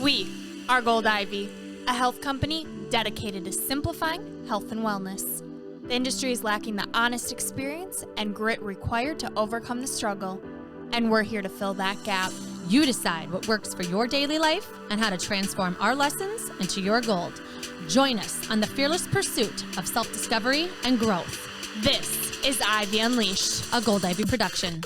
We are Gold Ivy, a health company dedicated to simplifying health and wellness. The industry is lacking the honest experience and grit required to overcome the struggle, and we're here to fill that gap. You decide what works for your daily life and how to transform our lessons into your gold. Join us on the fearless pursuit of self-discovery and growth. This is Ivy Unleashed, a Gold Ivy production.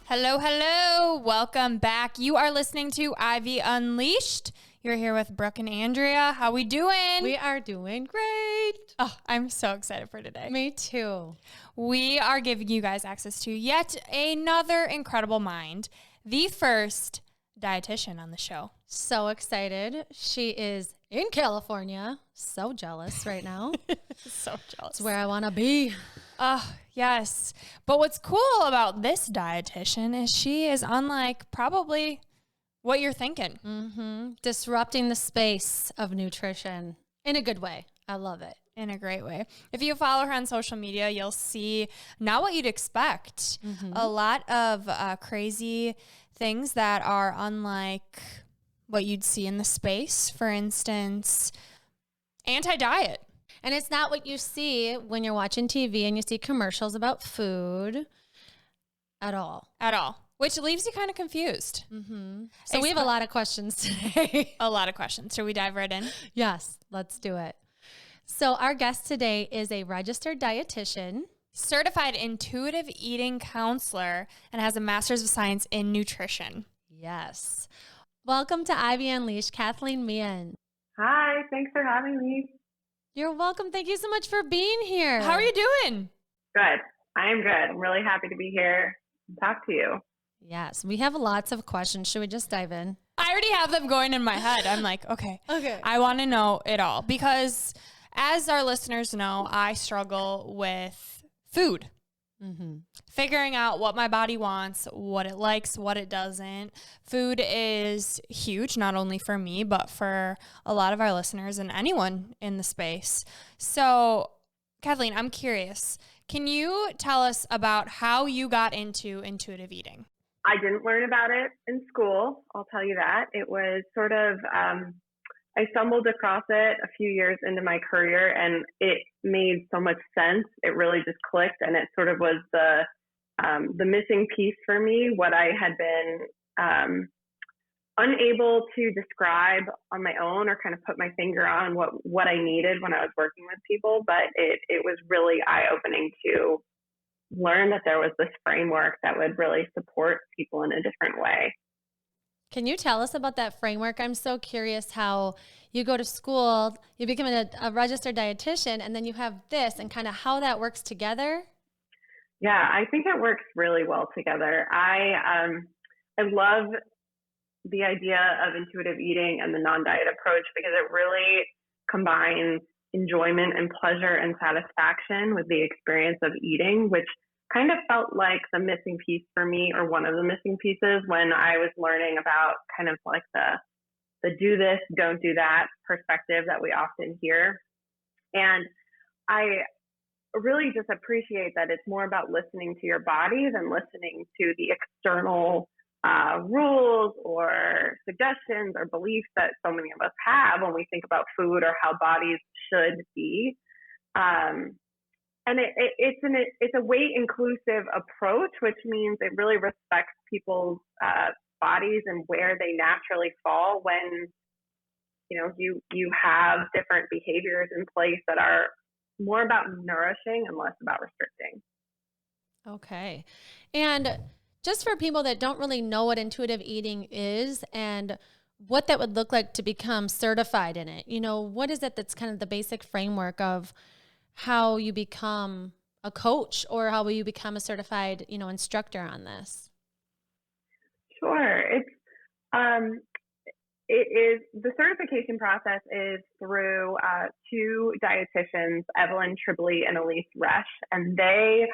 Hello, hello. Welcome back. You are listening to Ivy Unleashed. You're here with Brooke and Andrea. How we doing? We are doing great. Oh, I'm so excited for today. Me too. We are giving you guys access to yet another incredible mind, the first dietitian on the show. So excited. She is in California. So jealous right now. So jealous. It's where I want to be. Yes. But what's cool about this dietitian is she is unlike probably what you're thinking. Mm-hmm. Disrupting the space of nutrition in a good way. I love it. In a great way. If you follow her on social media, you'll see not what you'd expect. Mm-hmm. A lot of crazy things that are unlike what you'd see in the space. For instance, anti-diet. And it's not what you see when you're watching TV and you see commercials about food at all. At all. Which leaves you kind of confused. Mm-hmm. So we have a lot of questions today. A lot of questions. Should we dive right in? Yes, let's do it. So our guest today is a registered dietitian, certified intuitive eating counselor, and has a master's of science in nutrition. Yes. Welcome to Ivy Unleashed, Kathleen Meehan. Hi, thanks for having me. You're welcome. Thank you so much for being here. How are you doing? Good. I am good. I'm really happy to be here and talk to you. Yes, we have lots of questions. Should we just dive in? I already have them going in my head. I'm like, okay. I want to know it all because as our listeners know, I struggle with food. Mm-hmm. Figuring out what my body wants, what it likes, what it doesn't. Food is huge, not only for me, but for a lot of our listeners and anyone in the space. So, Kathleen, I'm curious. Can you tell us about how you got into intuitive eating? I didn't learn about it in school. I'll tell you that. It was sort of, I stumbled across it a few years into my career and it made so much sense. It really just clicked and it sort of was the missing piece for me, what I had been unable to describe on my own or kind of put my finger on what I needed when I was working with people. But it was really eye-opening to learn that there was this framework that would really support people in a different way. Can you tell us about that framework? I'm so curious how you go to school, you become a registered dietitian, and then you have this and kind of how that works together. Yeah, I think it works really well together. I love the idea of intuitive eating and the non-diet approach because it really combines enjoyment and pleasure and satisfaction with the experience of eating, which kind of felt like the missing piece for me, or one of the missing pieces when I was learning about kind of like the do this, don't do that perspective that we often hear. And I really just appreciate that it's more about listening to your body than listening to the external rules or suggestions or beliefs that so many of us have when we think about food or how bodies should be. And it's a weight inclusive approach, which means it really respects people's bodies and where they naturally fall when, you have different behaviors in place that are more about nourishing and less about restricting. Okay. And just for people that don't really know what intuitive eating is and what that would look like to become certified in it, what is it that's kind of the basic framework of how you become a coach or how will you become a certified, instructor on this? Sure. It is the certification process is through two dietitians, Evelyn Tribbley and Elise Resch, and they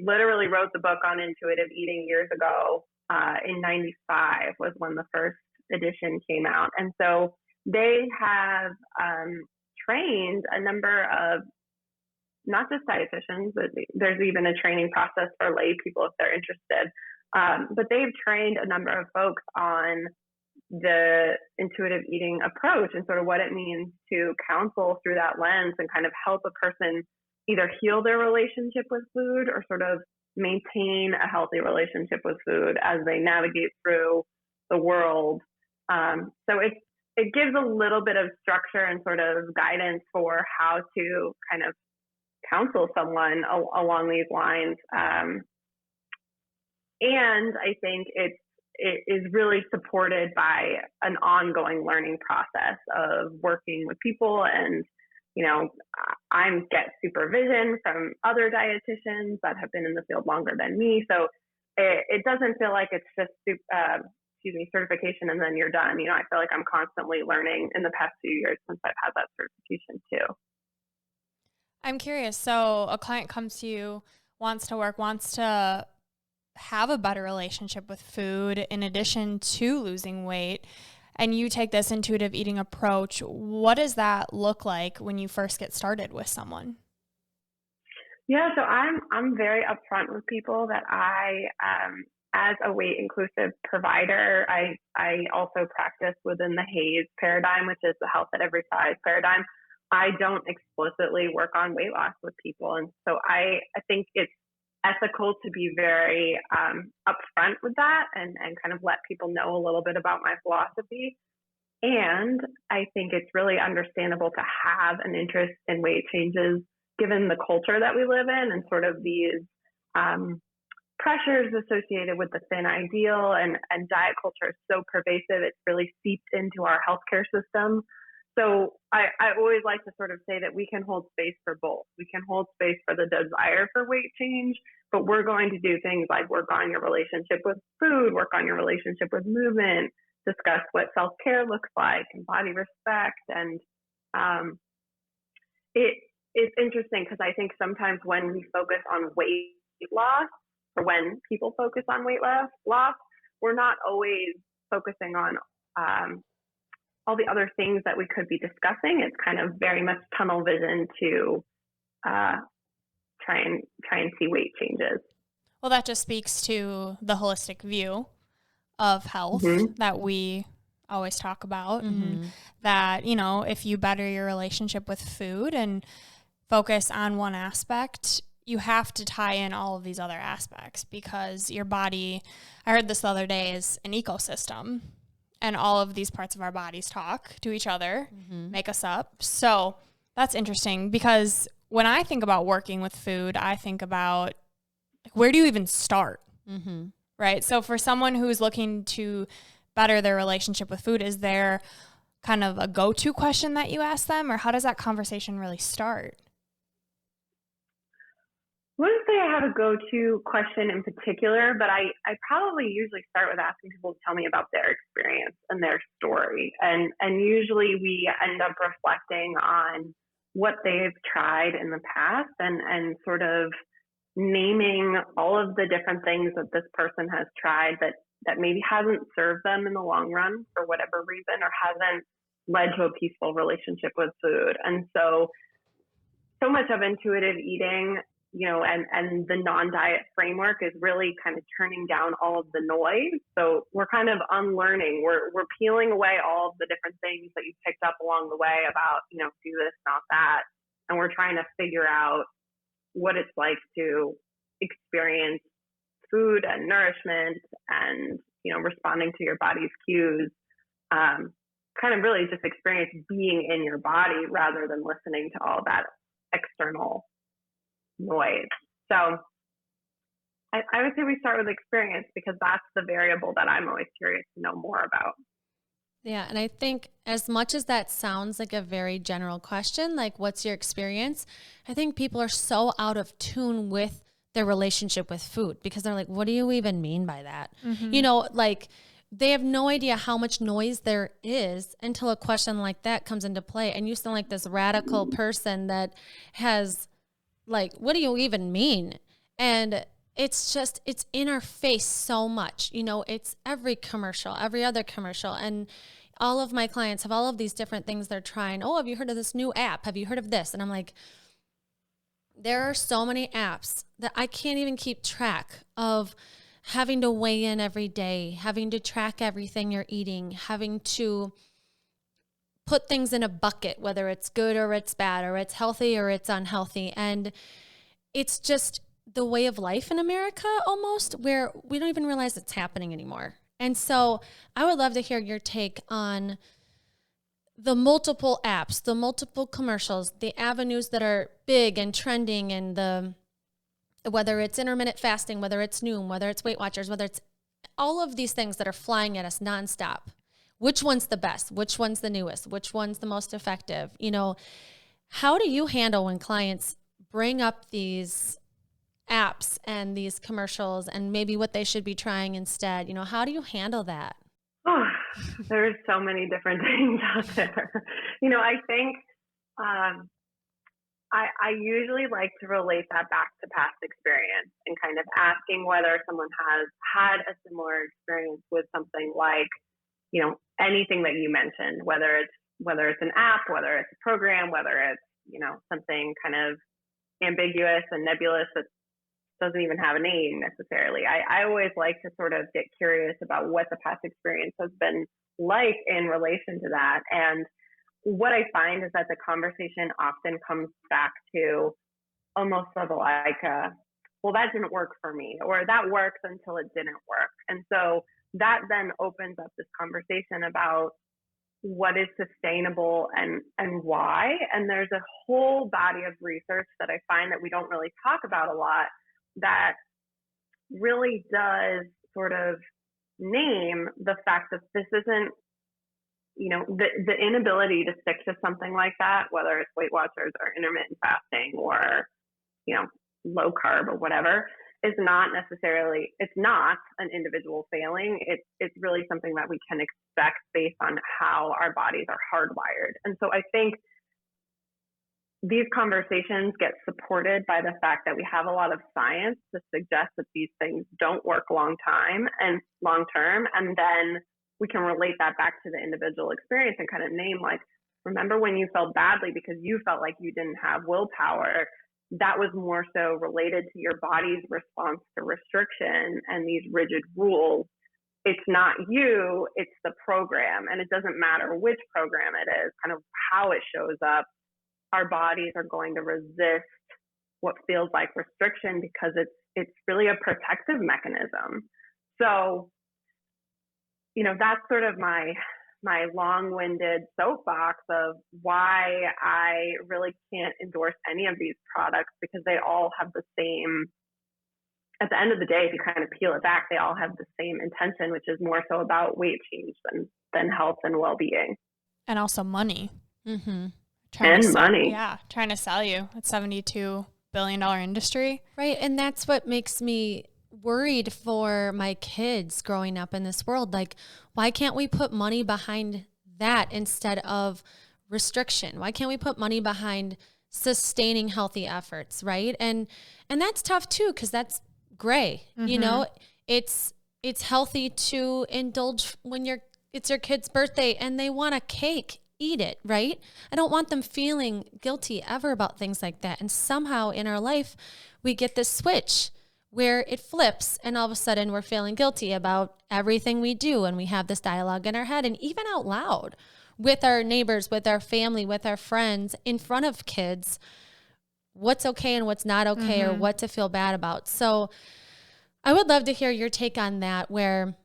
literally wrote the book on intuitive eating years ago. In '95 was when the first edition came out, and so they have trained a number of not just dietitians, but there's even a training process for lay people if they're interested. But they've trained a number of folks on the intuitive eating approach and sort of what it means to counsel through that lens and kind of help a person either heal their relationship with food or sort of maintain a healthy relationship with food as they navigate through the world. So it gives a little bit of structure and sort of guidance for how to kind of counsel someone along these lines. And I think it is really supported by an ongoing learning process of working with people. And, you know, I get supervision from other dietitians that have been in the field longer than me. So it doesn't feel like it's just, certification and then you're done. You know, I feel like I'm constantly learning in the past few years since I've had that certification too. I'm curious. So a client comes to you, wants to have a better relationship with food in addition to losing weight, and you take this intuitive eating approach. What does that look like when you first get started with someone? Yeah, so I'm very upfront with people that I, as a weight inclusive provider, I also practice within the HAES paradigm, which is the health at every size paradigm. I don't explicitly work on weight loss with people. And so I think it's ethical to be very upfront with that and kind of let people know a little bit about my philosophy. And I think it's really understandable to have an interest in weight changes given the culture that we live in and sort of these pressures associated with the thin ideal, and diet culture is so pervasive, it's really seeped into our healthcare system. So I always like to sort of say that we can hold space for both. We can hold space for the desire for weight change, but we're going to do things like work on your relationship with food, work on your relationship with movement, discuss what self-care looks like and body respect. And it's interesting because I think sometimes when we focus on weight loss, or when people focus on weight loss, we're not always focusing on all the other things that we could be discussing. It's kind of very much tunnel vision to try and see weight changes. Well, that just speaks to the holistic view of health that we always talk about. And that, you know, if you better your relationship with food and focus on one aspect, you have to tie in all of these other aspects because your body, I heard this the other day, is an ecosystem. And all of these parts of our bodies talk to each other, make us up. So that's interesting because when I think about working with food, I think about where do you even start, right? So for someone who's looking to better their relationship with food, is there kind of a go-to question that you ask them, or how does that conversation really start? I wouldn't say I have a go-to question in particular, but I probably usually start with asking people to tell me about their experience and their story. And usually we end up reflecting on what they've tried in the past and sort of naming all of the different things that this person has tried that maybe hasn't served them in the long run for whatever reason or hasn't led to a peaceful relationship with food. And so much of intuitive eating, you know, and the non-diet framework is really kind of turning down all of the noise. So we're kind of unlearning. We're peeling away all of the different things that you picked up along the way about, you know, do this, not that. And we're trying to figure out what it's like to experience food and nourishment and, you know, responding to your body's cues. Kind of really just experience being in your body rather than listening to all that external noise. So I would say we start with experience because that's the variable that I'm always curious to know more about. Yeah, and I think as much as that sounds like a very general question, like what's your experience, I think people are so out of tune with their relationship with food because they're like, what do you even mean by that? You know, like they have no idea how much noise there is until a question like that comes into play. And you sound like this radical person that has like, what do you even mean? And it's just, it's in our face so much, you know, it's every commercial, every other commercial. And all of my clients have all of these different things they're trying. Oh, have you heard of this new app? Have you heard of this? And I'm like, There are so many apps that I can't even keep track of, having to weigh in every day, having to track everything you're eating, having to put things in a bucket, whether it's good or it's bad, or it's healthy or it's unhealthy. And it's just the way of life in America almost, where we don't even realize it's happening anymore. And so I would love to hear your take on the multiple apps, the multiple commercials, the avenues that are big and trending, and whether it's intermittent fasting, whether it's Noom, whether it's Weight Watchers, whether it's all of these things that are flying at us nonstop. Which one's the best? Which one's the newest? Which one's the most effective? You know, how do you handle when clients bring up these apps and these commercials and maybe what they should be trying instead? You know, how do you handle that? Oh, there's so many different things out there. I think I usually like to relate that back to past experience and kind of asking whether someone has had a similar experience with something like, anything that you mentioned, whether it's an app, whether it's a program, whether it's, something kind of ambiguous and nebulous that doesn't even have a name necessarily. I always like to sort of get curious about what the past experience has been like in relation to that. And what I find is that the conversation often comes back to almost of like, well, that didn't work for me, or that worked until it didn't work. And so that then opens up this conversation about what is sustainable and why. And there's a whole body of research that I find that we don't really talk about a lot that really does sort of name the fact that this isn't, the inability to stick to something like that, whether it's Weight Watchers or intermittent fasting or, low carb or whatever, is not necessarily, it's not an individual failing. It's really something that we can expect based on how our bodies are hardwired. And so I think these conversations get supported by the fact that we have a lot of science to suggest that these things don't work long term. And then we can relate that back to the individual experience and kind of name, like, remember when you felt badly because you felt like you didn't have willpower? That was more so related to your body's response to restriction and these rigid rules. It's not you, it's the program. And it doesn't matter which program it is, kind of how it shows up. Our bodies are going to resist what feels like restriction because it's really a protective mechanism. So, that's sort of my long-winded soapbox of why I really can't endorse any of these products, because they all have the same, at the end of the day, if you kind of peel it back, they all have the same intention, which is more so about weight change than health and well-being. And also money. Mm-hmm. Money. Yeah, trying to sell you a $72 billion industry. Right, and that's what makes me worried for my kids growing up in this world. Like, why can't we put money behind that instead of restriction? Why can't we put money behind sustaining healthy efforts, right? And that's tough too, because that's gray. Mm-hmm. It's healthy to indulge when it's your kid's birthday and they want a cake. Eat it, right? I don't want them feeling guilty ever about things like that. And somehow in our life, we get this switch where it flips and all of a sudden we're feeling guilty about everything we do. And we have this dialogue in our head and even out loud with our neighbors, with our family, with our friends, in front of kids, what's okay and what's not okay, or what to feel bad about. So I would love to hear your take on that, where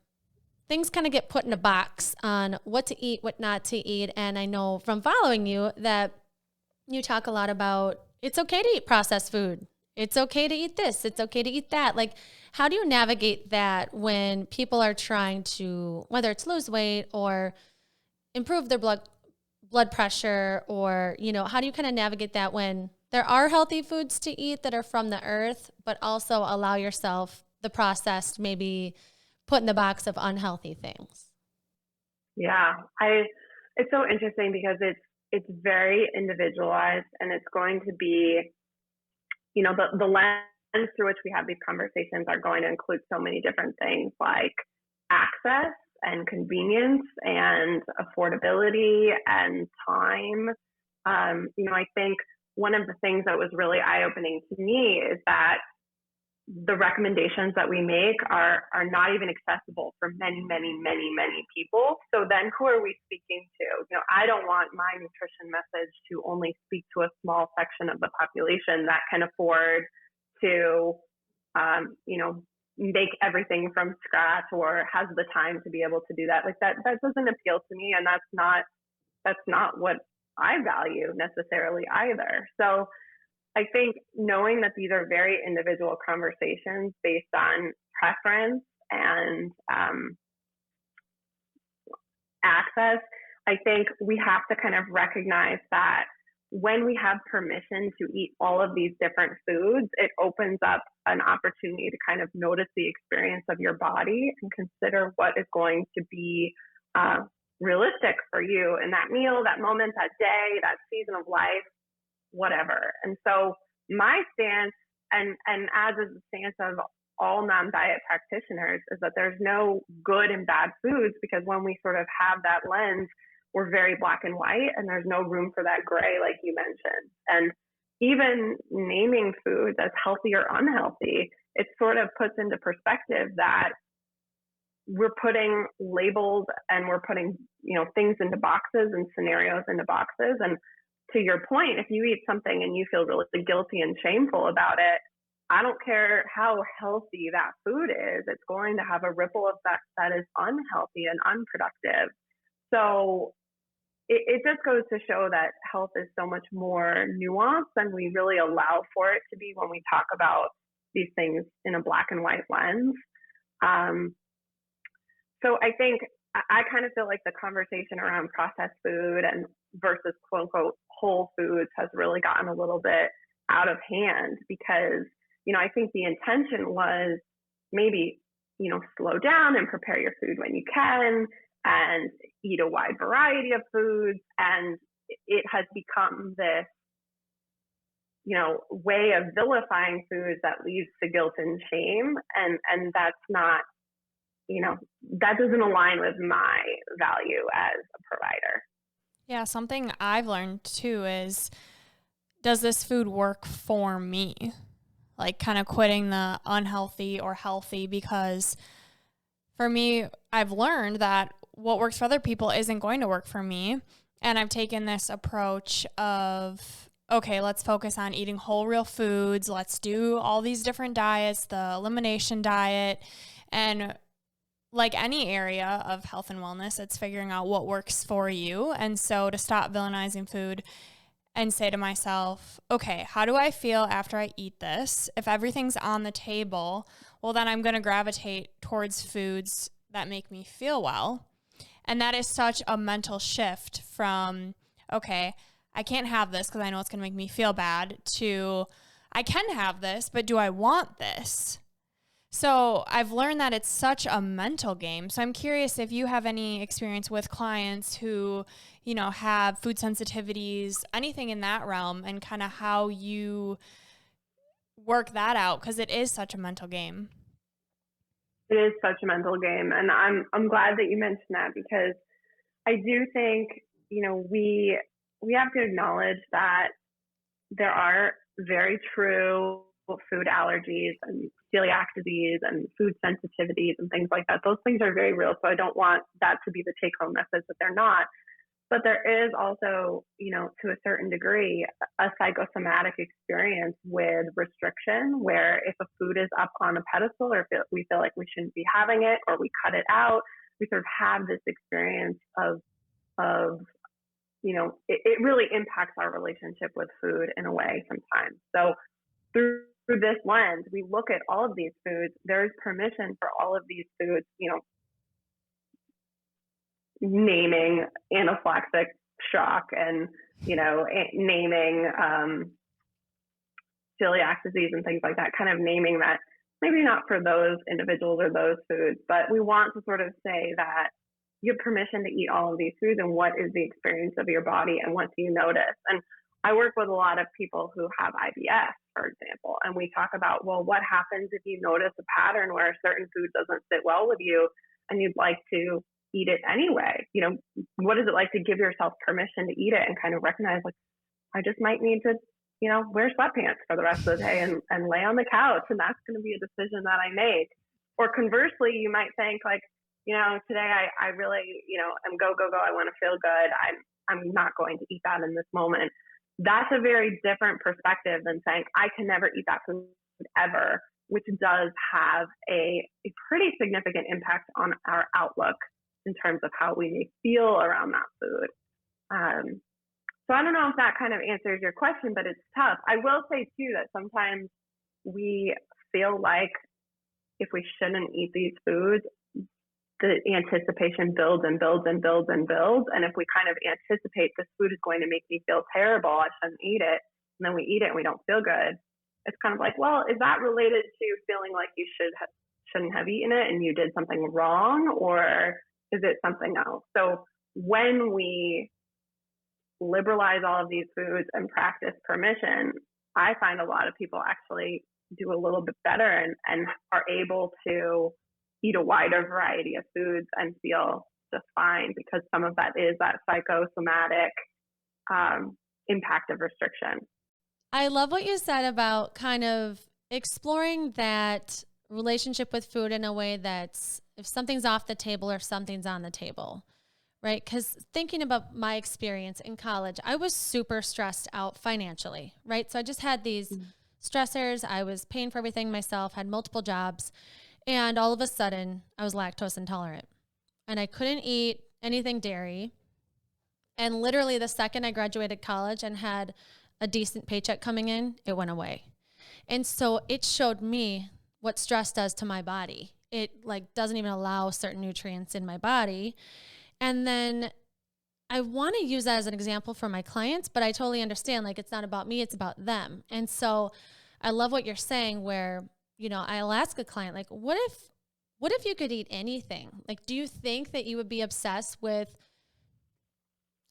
things kind of get put in a box on what to eat, what not to eat. And I know from following you that you talk a lot about it's okay to eat processed food. It's okay to eat this. It's okay to eat that. Like, how do you navigate that when people are trying to, whether it's lose weight or improve their blood pressure, or, how do you kind of navigate that when there are healthy foods to eat that are from the earth, but also allow yourself the processed, maybe put in the box of unhealthy things? Yeah, it's so interesting because it's very individualized, and it's going to be, the lens through which we have these conversations are going to include so many different things like access and convenience and affordability and time. I think one of the things that was really eye-opening to me is that the recommendations that we make are not even accessible for many, many, many, many people. So then who are we speaking to? You know, I don't want my nutrition message to only speak to a small section of the population that can afford to, you know, make everything from scratch or has the time to be able to do that. Like that doesn't appeal to me. And that's not what I value necessarily either. So I think knowing that these are very individual conversations based on preference and access, I think we have to kind of recognize that when we have permission to eat all of these different foods, it opens up an opportunity to kind of notice the experience of your body and consider what is going to be realistic for you in that meal, that moment, that day, that season of life, whatever. And so my stance, and as is the stance of all non-diet practitioners, is that there's no good and bad foods, because when we sort of have that lens, we're very black and white, and there's no room for that gray, like you mentioned. And even naming foods as healthy or unhealthy, it sort of puts into perspective that we're putting labels and we're putting, you know, things into boxes and scenarios into boxes. And to your point, if you eat something and you feel really guilty and shameful about it, I don't care how healthy that food is, it's going to have a ripple effect that is unhealthy and unproductive. So it just goes to show that health is so much more nuanced than we really allow for it to be when we talk about these things in a black and white lens. So I think I kind of feel like the conversation around processed food and versus quote unquote whole foods has really gotten a little bit out of hand, because, you know, I think the intention was maybe, you know, slow down and prepare your food when you can and eat a wide variety of foods. And it has become this, you know, way of vilifying foods that leads to guilt and shame. And that's not, you know, that doesn't align with my value as a provider. Yeah, something I've learned too is, does this food work for me? Like kind of quitting the unhealthy or healthy, because for me, I've learned that what works for other people isn't going to work for me. And I've taken this approach of, okay, let's focus on eating whole real foods. Let's do all these different diets, the elimination diet. And like any area of health and wellness, it's figuring out what works for you. And so to stop villainizing food and say to myself, okay, how do I feel after I eat this? If everything's on the table, well, then I'm going to gravitate towards foods that make me feel well. And that is such a mental shift from, okay, I can't have this because I know it's going to make me feel bad, to I can have this, but do I want this? So I've learned that it's such a mental game. So I'm curious if you have any experience with clients who, you know, have food sensitivities, anything in that realm, and kind of how you work that out, because it is such a mental game. It is such a mental game. And I'm glad that you mentioned that, because I do think, you know, we have to acknowledge that there are very true food allergies and celiac disease and food sensitivities and things like that. Those things are very real. So I don't want that to be the take home message that they're not. But there is also, you know, to a certain degree, a psychosomatic experience with restriction, where if a food is up on a pedestal, or if we feel like we shouldn't be having it, or we cut it out, we sort of have this experience of you know, it really impacts our relationship with food in a way sometimes. So through this lens, we look at all of these foods. There's permission for all of these foods, you know, naming anaphylactic shock and, you know, naming celiac disease and things like that, kind of naming that maybe not for those individuals or those foods, but we want to sort of say that you have permission to eat all of these foods, and what is the experience of your body and what do you notice? And I work with a lot of people who have IBS, for example, and we talk about, well, what happens if you notice a pattern where a certain food doesn't sit well with you and you'd like to eat it anyway? You know, what is it like to give yourself permission to eat it and kind of recognize, like, I just might need to wear sweatpants for the rest of the day and lay on the couch. And that's going to be a decision that I make. Or conversely, you might think like, today I really, am go. I want to feel good. I'm not going to eat that in this moment. That's a very different perspective than saying I can never eat that food ever, which does have a pretty significant impact on our outlook in terms of how we may feel around that food. So I don't know if that kind of answers your question, but it's tough. I will say too that sometimes we feel like if we shouldn't eat these foods, the anticipation builds and builds and builds and builds. And if we kind of anticipate this food is going to make me feel terrible, I shouldn't eat it, and then we eat it and we don't feel good, it's kind of like, well, is that related to feeling like you shouldn't have eaten it and you did something wrong, or is it something else? So when we liberalize all of these foods and practice permission, I find a lot of people actually do a little bit better and are able to eat a wider variety of foods and feel just fine, because some of that is that psychosomatic impact of restriction. I love what you said about kind of exploring that relationship with food in a way that's if something's off the table or if something's on the table, right? Because thinking about my experience in college, I was super stressed out financially, right? So I just had these stressors. I was paying for everything myself, had multiple jobs. And all of a sudden, I was lactose intolerant and I couldn't eat anything dairy. And literally the second I graduated college and had a decent paycheck coming in, it went away. And so it showed me what stress does to my body. It doesn't even allow certain nutrients in my body. And then I want to use that as an example for my clients, but I totally understand, it's not about me, it's about them. And so I love what you're saying where, I'll ask a client, what if you could eat anything? Do you think that you would be obsessed with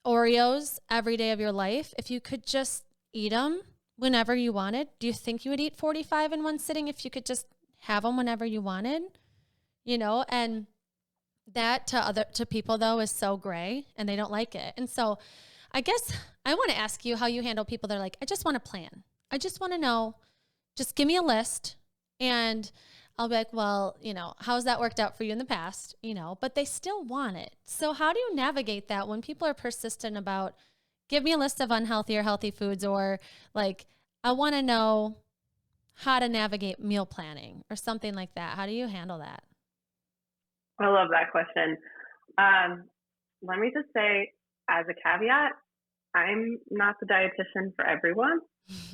Oreos every day of your life if you could just eat them whenever you wanted? Do you think you would eat 45 in one sitting if you could just have them whenever you wanted? And that to people though is so gray and they don't like it. And so I guess I want to ask you how you handle people that are like, I just want a plan. I just want to know, just give me a list. And I'll be like, well, how's that worked out for you in the past? But they still want it. So how do you navigate that when people are persistent about, give me a list of unhealthy or healthy foods, or I want to know how to navigate meal planning or something like that? How do you handle that? I love that question. Let me just say, as a caveat, I'm not the dietitian for everyone.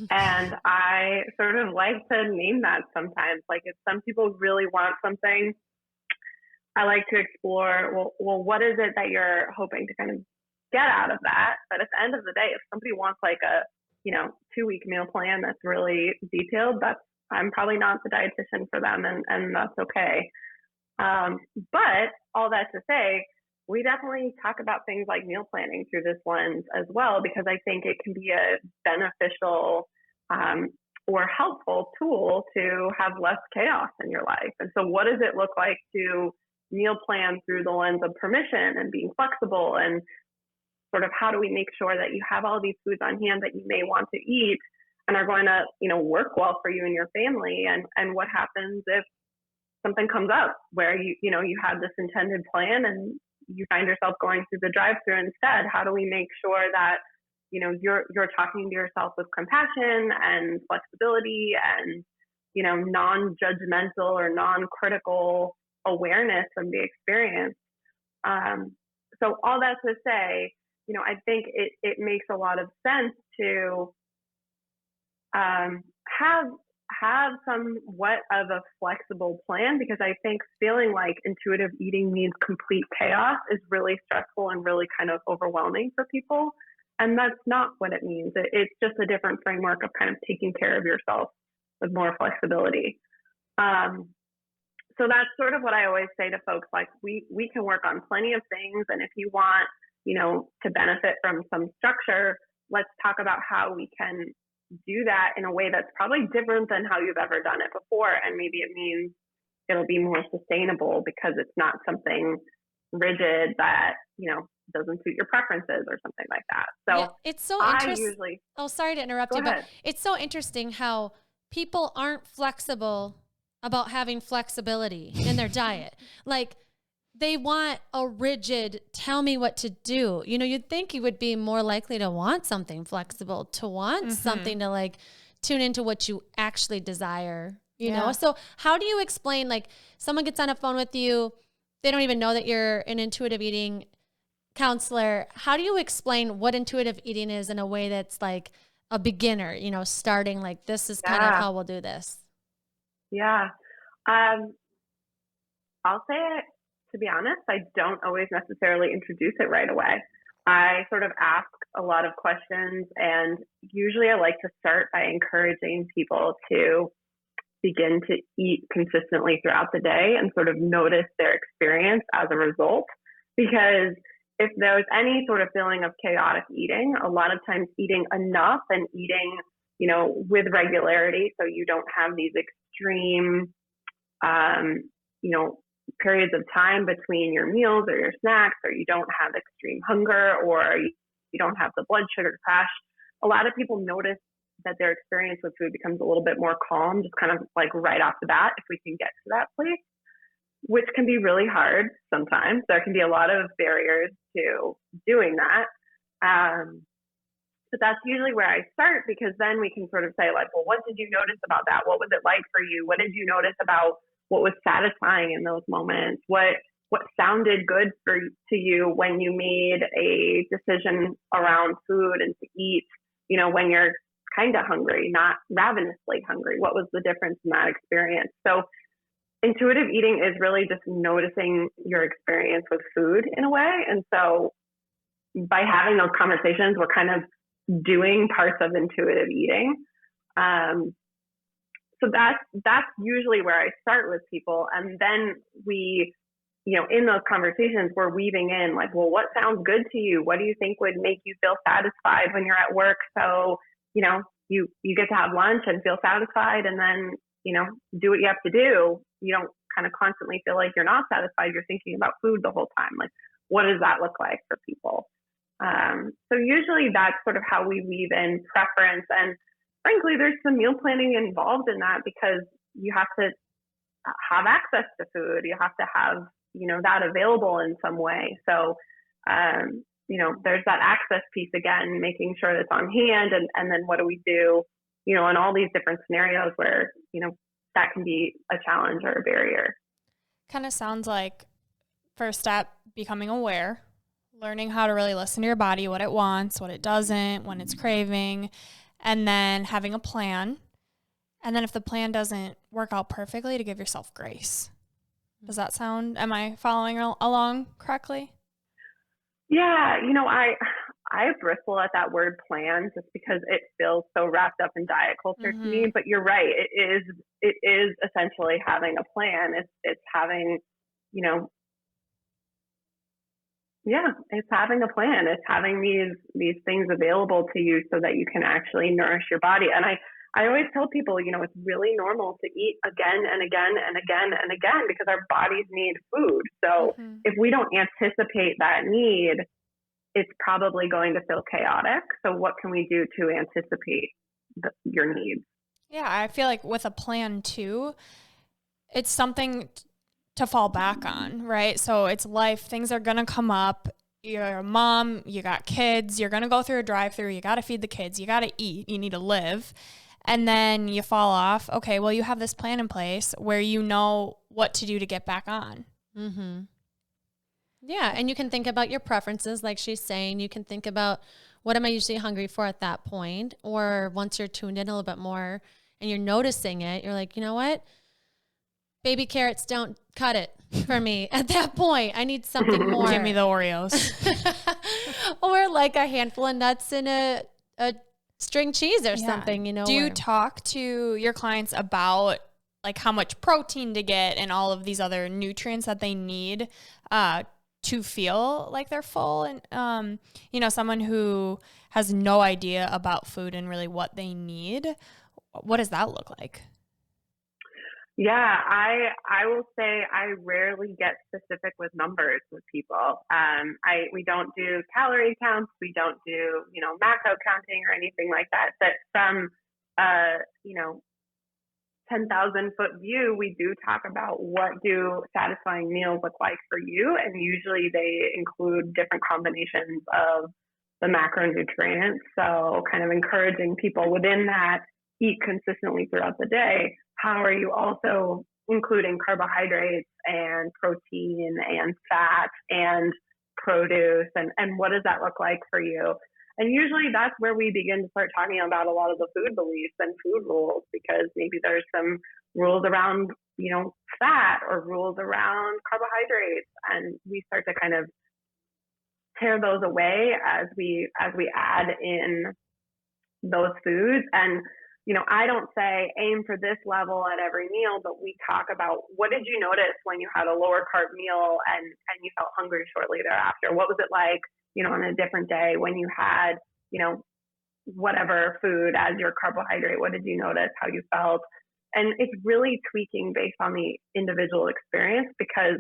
And I sort of like to name that sometimes. If some people really want something, I like to explore, well, what is it that you're hoping to kind of get out of that? But at the end of the day, if somebody wants a 2-week meal plan that's really detailed, I'm probably not the dietitian for them, and that's okay. But all that to say, we definitely talk about things like meal planning through this lens as well, because I think it can be a beneficial or helpful tool to have less chaos in your life. And so what does it look like to meal plan through the lens of permission and being flexible, and sort of how do we make sure that you have all these foods on hand that you may want to eat and are going to, work well for you and your family? And what happens if something comes up where you had this intended plan and you find yourself going through the drive-thru instead? How do we make sure that you're talking to yourself with compassion and flexibility and non-judgmental or non-critical awareness of the experience? So all that to say, I think it makes a lot of sense to have somewhat of a flexible plan, because I think feeling like intuitive eating means complete chaos is really stressful and really kind of overwhelming for people. And that's not what it means. It's just a different framework of kind of taking care of yourself with more flexibility. So that's sort of what I always say to folks, we can work on plenty of things. And if you want, to benefit from some structure, let's talk about how we can do that in a way that's probably different than how you've ever done it before. And maybe it means it'll be more sustainable because it's not something rigid that, doesn't suit your preferences or something like that. So yeah, it's so interesting. Oh, sorry to interrupt you, ahead. But it's so interesting how people aren't flexible about having flexibility in their diet. Like, they want a rigid, tell me what to do. You know, you'd think you would be more likely to want something flexible, to want something to like tune into what you actually desire, you know? So how do you explain, like, someone gets on a phone with you, they don't even know that you're an intuitive eating counselor. How do you explain what intuitive eating is in a way that's like a beginner, you know, starting like, this is kind of how we'll do this? Yeah. I'll say it, to be honest, I don't always necessarily introduce it right away. I sort of ask a lot of questions, and usually I like to start by encouraging people to begin to eat consistently throughout the day and sort of notice their experience as a result. Because if there's any sort of feeling of chaotic eating, a lot of times eating enough and eating, you know, with regularity, so you don't have these extreme, you know, periods of time between your meals or your snacks, or you don't have extreme hunger, or you don't have the blood sugar crash. A lot of people notice that their experience with food becomes a little bit more calm, just kind of like right off the bat, if we can get to that place, which can be really hard sometimes. There can be a lot of barriers to doing that. But that's usually where I start, because then we can sort of say, like, well, what did you notice about that? What was it like for you? What did you notice about what was satisfying in those moments? What sounded good to you when you made a decision around food and to eat, you know, when you're kind of hungry, not ravenously hungry? What was the difference in that experience? So intuitive eating is really just noticing your experience with food in a way. And so by having those conversations, we're kind of doing parts of intuitive eating. So that's usually where I start with people. And then we, you know, in those conversations, we're weaving in like, well, what sounds good to you? What do you think would make you feel satisfied when you're at work? So, you know, you get to have lunch and feel satisfied, and then, you know, do what you have to do. You don't kind of constantly feel like you're not satisfied. You're thinking about food the whole time. Like, what does that look like for people? So usually that's sort of how we weave in preference. And frankly, there's some meal planning involved in that, because you have to have access to food. You have to have, you know, that available in some way. So, you know, there's that access piece again, making sure that's on hand. And then what do we do, you know, in all these different scenarios where, you know, that can be a challenge or a barrier. Kind of sounds like first step, becoming aware, learning how to really listen to your body, what it wants, what it doesn't, when it's craving, and then having a plan. And then if the plan doesn't work out perfectly, to give yourself grace. Does that sound, am I following along correctly? Yeah, you know, I bristle at that word plan just because it feels so wrapped up in diet culture to me. But you're right, it is essentially having a plan. It's having, you know, yeah, it's having a plan. It's having these things available to you so that you can actually nourish your body. And I always tell people, you know, it's really normal to eat again and again and again and again, because our bodies need food. So if we don't anticipate that need, it's probably going to feel chaotic. So what can we do to anticipate your needs? Yeah, I feel like with a plan too, it's something to fall back on, right? So it's life. Things are going to come up. You're a mom, you got kids, you're going to go through a drive-through, you got to feed the kids, you got to eat, you need to live. And then you fall off. Okay, well, you have this plan in place where you know what to do to get back on. Mm-hmm. Yeah, and you can think about your preferences, like she's saying. You can think about, what am I usually hungry for at that point? Or once you're tuned in a little bit more and you're noticing it, you're like, you know what? Baby carrots don't cut it for me at that point. I need something more. Give me the Oreos. Or like a handful of nuts and a string cheese or something, you know. Do you talk to your clients about like how much protein to get and all of these other nutrients that they need to feel like they're full? And, you know, someone who has no idea about food and really what they need, what does that look like? Yeah, I will say I rarely get specific with numbers with people. We don't do calorie counts, we don't do macro counting or anything like that. But from uh, you know 10,000-foot view, we do talk about what do satisfying meals look like for you, and usually they include different combinations of the macronutrients. So, kind of encouraging people within that eat consistently throughout the day. How are you also including carbohydrates and protein and fat and produce, and what does that look like for you? And usually that's where we begin to start talking about a lot of the food beliefs and food rules, because maybe there's some rules around, fat or rules around carbohydrates. And we start to kind of tear those away as we add in those foods. And, I don't say aim for this level at every meal, but we talk about what did you notice when you had a lower carb meal and you felt hungry shortly thereafter? What was it like, on a different day when you had, whatever food as your carbohydrate? What did you notice? How you felt? And it's really tweaking based on the individual experience, because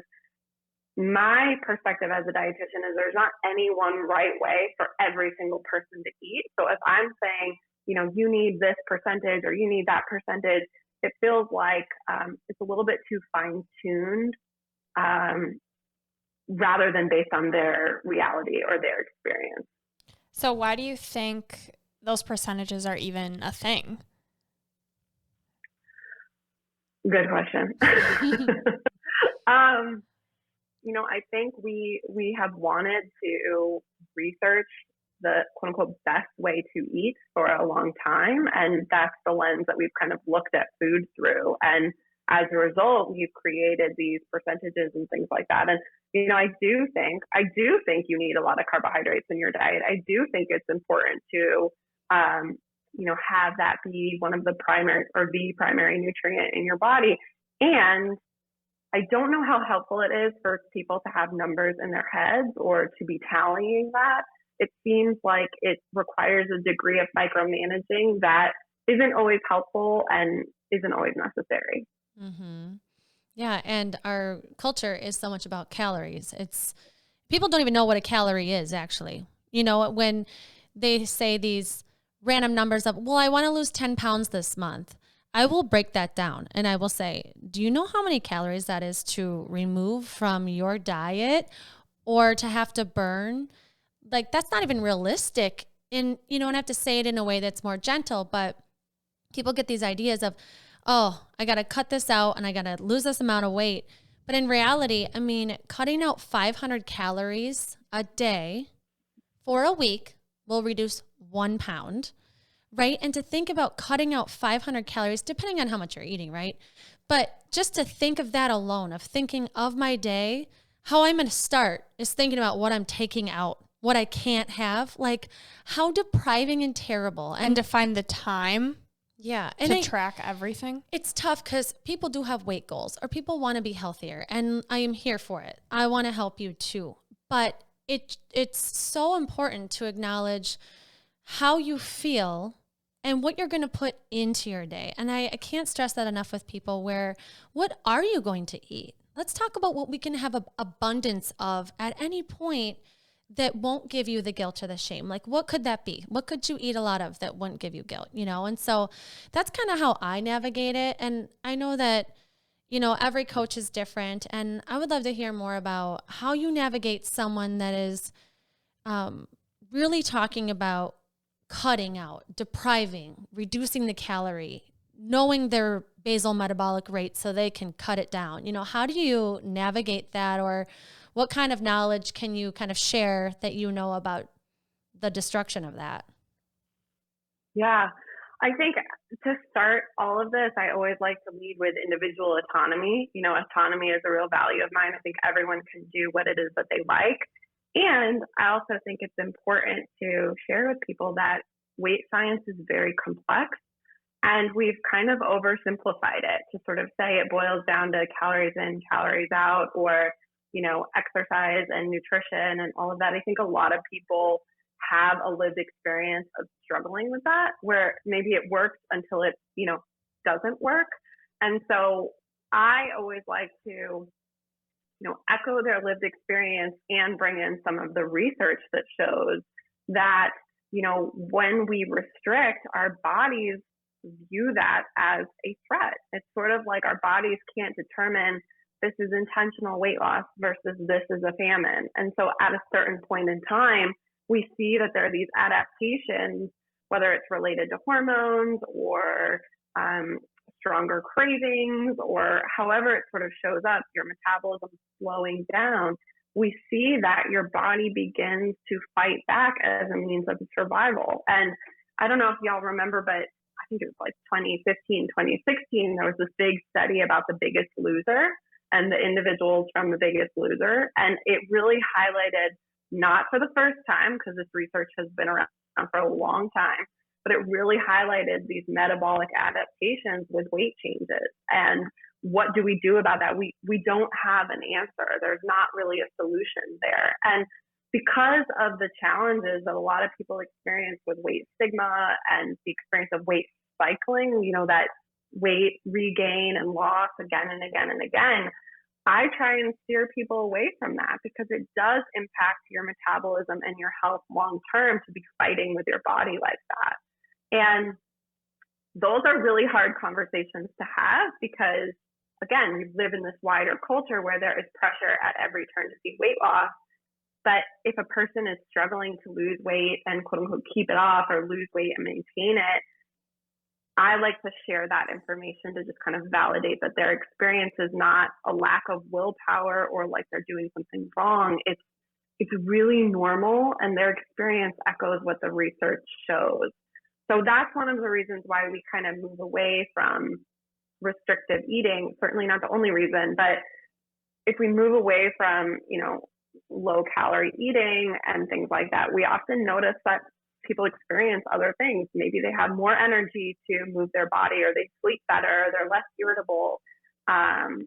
my perspective as a dietitian is there's not any one right way for every single person to eat. So if I'm saying, you need this percentage or you need that percentage, it feels like it's a little bit too fine-tuned rather than based on their reality or their experience. So why do you think those percentages are even a thing? Good question. I think we have wanted to research the quote unquote best way to eat for a long time. And that's the lens that we've kind of looked at food through. And as a result, we've created these percentages and things like that. And, I do think you need a lot of carbohydrates in your diet. I do think it's important to, have that be one of the primary or the primary nutrient in your body. And I don't know how helpful it is for people to have numbers in their heads or to be tallying that. It seems like it requires a degree of micromanaging that isn't always helpful and isn't always necessary. Mm-hmm. Yeah, and our culture is so much about calories. People don't even know what a calorie is, actually. When they say these random numbers of, well, I want to lose 10 pounds this month, I will break that down and I will say, do you know how many calories that is to remove from your diet or to have to burn? Like, that's not even realistic. And I have to say it in a way that's more gentle, but people get these ideas of, oh, I got to cut this out and I got to lose this amount of weight. But in reality, cutting out 500 calories a day for a week will reduce 1 pound, right? And to think about cutting out 500 calories, depending on how much you're eating, right? But just to think of that alone, of thinking of my day, how I'm going to start is thinking about what I'm taking out, what I can't have, like how depriving and terrible. And to find the time. Yeah. And to track everything. It's tough because people do have weight goals or people want to be healthier, and I am here for it. I want to help you too. But it's so important to acknowledge how you feel and what you're going to put into your day. And I can't stress that enough with people where, what are you going to eat? Let's talk about what we can have abundance of at any point that won't give you the guilt or the shame. Like, what could that be? What could you eat a lot of that wouldn't give you guilt, And so that's kind of how I navigate it. And I know that, every coach is different. And I would love to hear more about how you navigate someone that is really talking about cutting out, depriving, reducing the calorie, knowing their basal metabolic rate so they can cut it down. How do you navigate that, or what kind of knowledge can you kind of share that about the destruction of that? Yeah, I think to start all of this, I always like to lead with individual autonomy. Autonomy is a real value of mine. I think everyone can do what it is that they like. And I also think it's important to share with people that weight science is very complex. And we've kind of oversimplified it to sort of say it boils down to calories in, calories out, or, exercise and nutrition and all of that. I think a lot of people have a lived experience of struggling with that, where maybe it works until it, doesn't work. And so I always like to, echo their lived experience and bring in some of the research that shows that, when we restrict, our bodies view that as a threat. It's sort of like our bodies can't determine this is intentional weight loss versus this is a famine. And so at a certain point in time, we see that there are these adaptations, whether it's related to hormones or stronger cravings, or however it sort of shows up, your metabolism slowing down. We see that your body begins to fight back as a means of survival. And I don't know if y'all remember, but I think it was like 2015, 2016, there was this big study about The Biggest Loser and the individuals from The Biggest Loser. And it really highlighted, not for the first time, because this research has been around for a long time, but it really highlighted these metabolic adaptations with weight changes. And what do we do about that? We don't have an answer. There's not really a solution there. And because of the challenges that a lot of people experience with weight stigma and the experience of weight cycling, that weight regain and loss again and again and again, I try and steer people away from that, because it does impact your metabolism and your health long term to be fighting with your body like that. And those are really hard conversations to have, because, again, we live in this wider culture where there is pressure at every turn to see weight loss. But if a person is struggling to lose weight and quote unquote keep it off, or lose weight and maintain it, I like to share that information to just kind of validate that their experience is not a lack of willpower or like they're doing something wrong. It's really normal, and their experience echoes what the research shows. So that's one of the reasons why we kind of move away from restrictive eating. Certainly not the only reason, but if we move away from, low calorie eating and things like that, we often notice that people experience other things. Maybe they have more energy to move their body, or they sleep better, they're less irritable,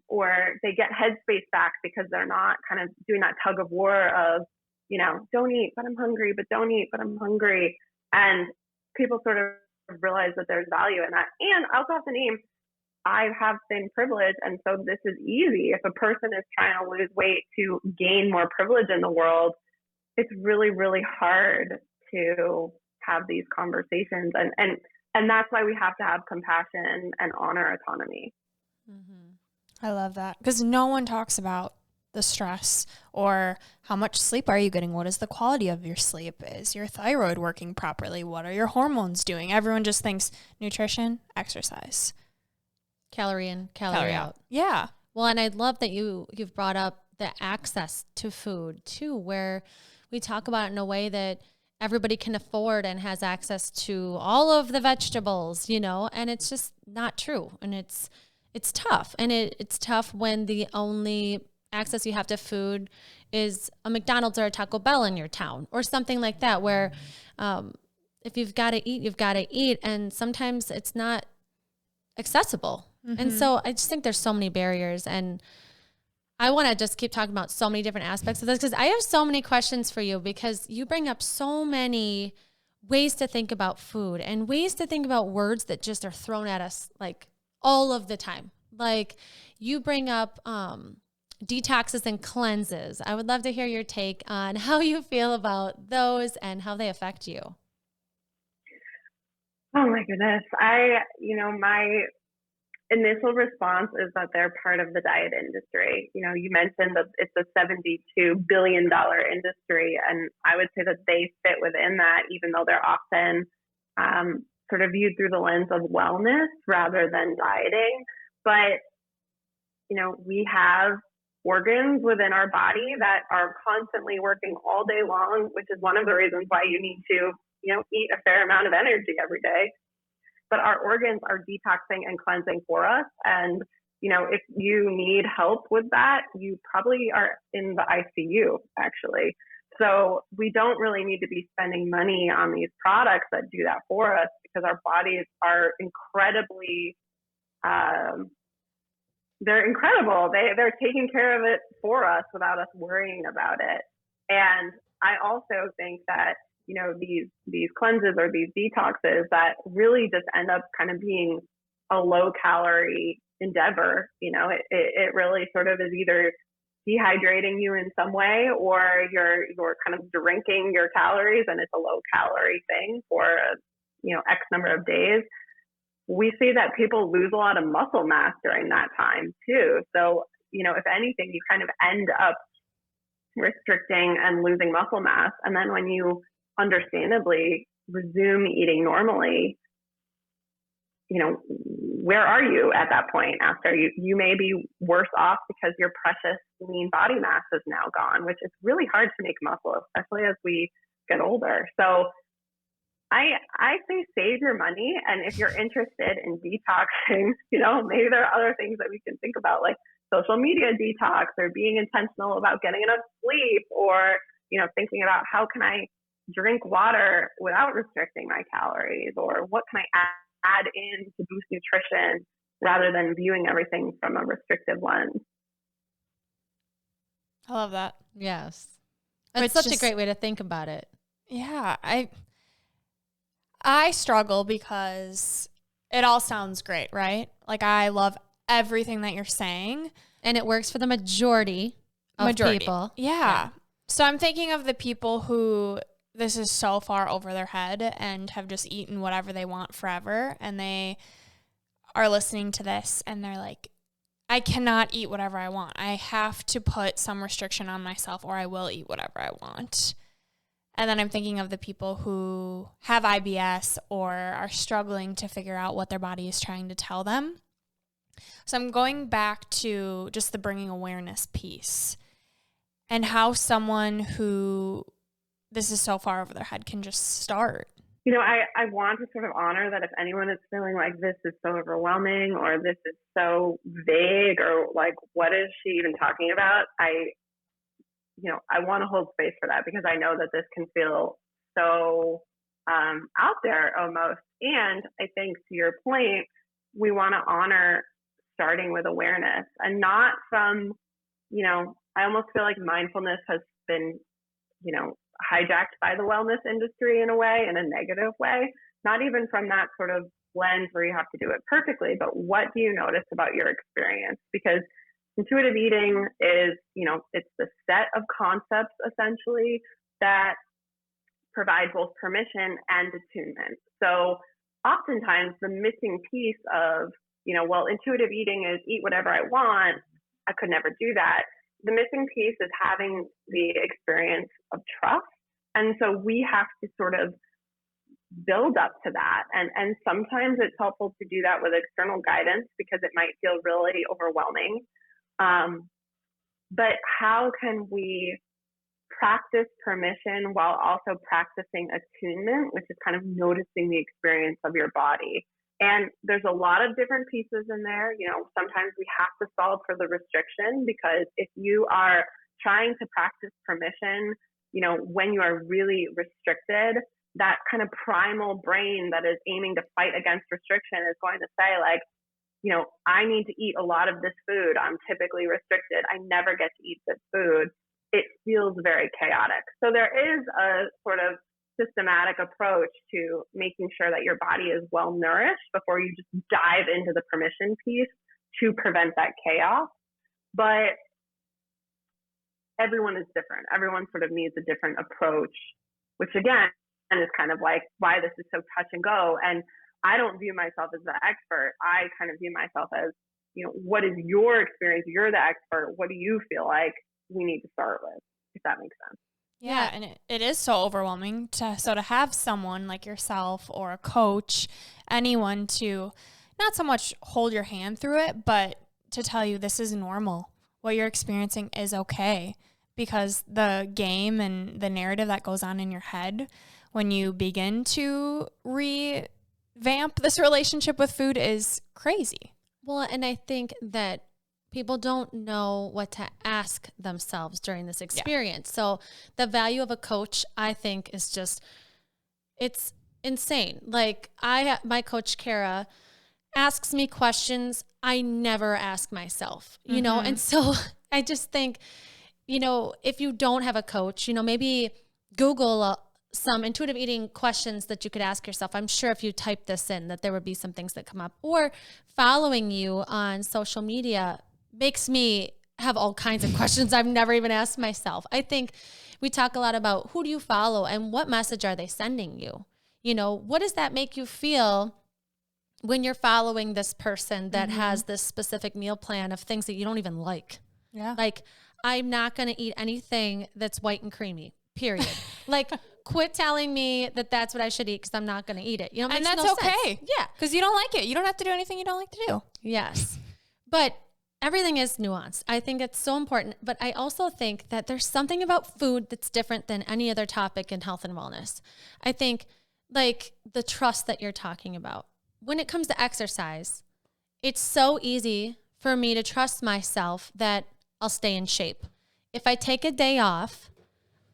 or they get headspace back because they're not kind of doing that tug of war of, don't eat, but I'm hungry, but don't eat, but I'm hungry. And people sort of realize that there's value in that. And I also have to name, I have thin privilege, and so this is easy. If a person is trying to lose weight to gain more privilege in the world, it's really, really hard to have these conversations. And that's why we have to have compassion and honor autonomy. Mm-hmm. I love that, because no one talks about the stress or how much sleep are you getting? What is the quality of your sleep? Is your thyroid working properly? What are your hormones doing? Everyone just thinks nutrition, exercise. Calorie in, calorie out. Yeah. Well, and I love that you've brought up the access to food too, where we talk about it in a way that everybody can afford and has access to all of the vegetables, and it's just not true. And it's tough. And it's tough when the only access you have to food is a McDonald's or a Taco Bell in your town or something like that, where if you've got to eat, you've got to eat. And sometimes it's not accessible. Mm-hmm. And so I just think there's so many barriers, and I want to just keep talking about so many different aspects of this, because I have so many questions for you, because you bring up so many ways to think about food and ways to think about words that just are thrown at us like all of the time. Like you bring up detoxes and cleanses. I would love to hear your take on how you feel about those and how they affect you. Oh my goodness. My initial response is that they're part of the diet industry. You mentioned that it's a $72 billion industry, and I would say that they fit within that, even though they're often sort of viewed through the lens of wellness rather than dieting. But, we have organs within our body that are constantly working all day long, which is one of the reasons why you need to, eat a fair amount of energy every day. But our organs are detoxing and cleansing for us. And, if you need help with that, you probably are in the ICU, actually. So we don't really need to be spending money on these products that do that for us, because our bodies are incredibly, they're incredible. They're taking care of it for us without us worrying about it. And I also think that, these cleanses or these detoxes that really just end up kind of being a low calorie endeavor. It really sort of is either dehydrating you in some way, or you're kind of drinking your calories and it's a low calorie thing for X number of days. We see that people lose a lot of muscle mass during that time too. So, if anything, you kind of end up restricting and losing muscle mass. And then when you understandably resume eating normally, where are you at that point after? You may be worse off because your precious lean body mass is now gone, which is really hard to make muscle, especially as we get older. So I say save your money. And if you're interested in detoxing, maybe there are other things that we can think about, like social media detox, or being intentional about getting enough sleep, or, thinking about how can I drink water without restricting my calories, or what can I add in to boost nutrition rather than viewing everything from a restrictive lens. I love that. Yes. It's such a great way to think about it. Yeah. I struggle because it all sounds great, right? Like, I love everything that you're saying. And it works for the majority of people. Yeah. So I'm thinking of the people who this is so far over their head and have just eaten whatever they want forever. And they are listening to this and they're like, I cannot eat whatever I want. I have to put some restriction on myself or I will eat whatever I want. And then I'm thinking of the people who have IBS or are struggling to figure out what their body is trying to tell them. So I'm going back to just the bringing awareness piece and how someone who this is so far over their head can just start. I want to sort of honor that if anyone is feeling like this is so overwhelming or this is so vague or like, what is she even talking about? I want to hold space for that because I know that this can feel so out there almost. And I think to your point, we want to honor starting with awareness and not from, I almost feel like mindfulness has been, hijacked by the wellness industry in a way, in a negative way, not even from that sort of lens where you have to do it perfectly, but what do you notice about your experience? Because intuitive eating is, it's the set of concepts essentially that provide both permission and attunement. So oftentimes the missing piece of, intuitive eating is eat whatever I want. I could never do that. The missing piece is having the experience of trust. And so we have to sort of build up to that. And sometimes it's helpful to do that with external guidance because it might feel really overwhelming. But how can we practice permission while also practicing attunement, which is kind of noticing the experience of your body? And there's a lot of different pieces in there. Sometimes we have to solve for the restriction because if you are trying to practice permission, when you are really restricted, that kind of primal brain that is aiming to fight against restriction is going to say like, I need to eat a lot of this food. I'm typically restricted. I never get to eat this food. It feels very chaotic. So there is a sort of systematic approach to making sure that your body is well nourished before you just dive into the permission piece to prevent that chaos. But everyone is different. Everyone sort of needs a different approach, which again is kind of like why this is so touch and go. And I don't view myself as the expert. I kind of view myself as, what is your experience? You're the expert. What do you feel like we need to start with, if that makes sense? Yeah, and it is so overwhelming to have someone like yourself or a coach, anyone to not so much hold your hand through it, but to tell you this is normal. What you're experiencing is okay, because the game and the narrative that goes on in your head when you begin to revamp this relationship with food is crazy. Well, and I think that people don't know what to ask themselves during this experience. Yeah. So the value of a coach, I think, is just, it's insane. Like my coach, Kara, asks me questions I never ask myself, you know? And so I just think, if you don't have a coach, maybe Google some intuitive eating questions that you could ask yourself. I'm sure if you type this in that there would be some things that come up. Or following you on social media makes me have all kinds of questions I've never even asked myself. I think we talk a lot about who do you follow and what message are they sending you? You know, what does that make you feel when you're following this person that has this specific meal plan of things that you don't even like? Yeah. Like, I'm not going to eat anything that's white and creamy, period. Like, quit telling me that that's what I should eat because I'm not going to eat it. You know, and that's okay. Yeah. Because you don't like it. You don't have to do anything you don't like to do. Yes. But everything is nuanced. I think it's so important. But I also think that there's something about food that's different than any other topic in health and wellness. I think like the trust that you're talking about. When it comes to exercise, it's so easy for me to trust myself that I'll stay in shape. If I take a day off,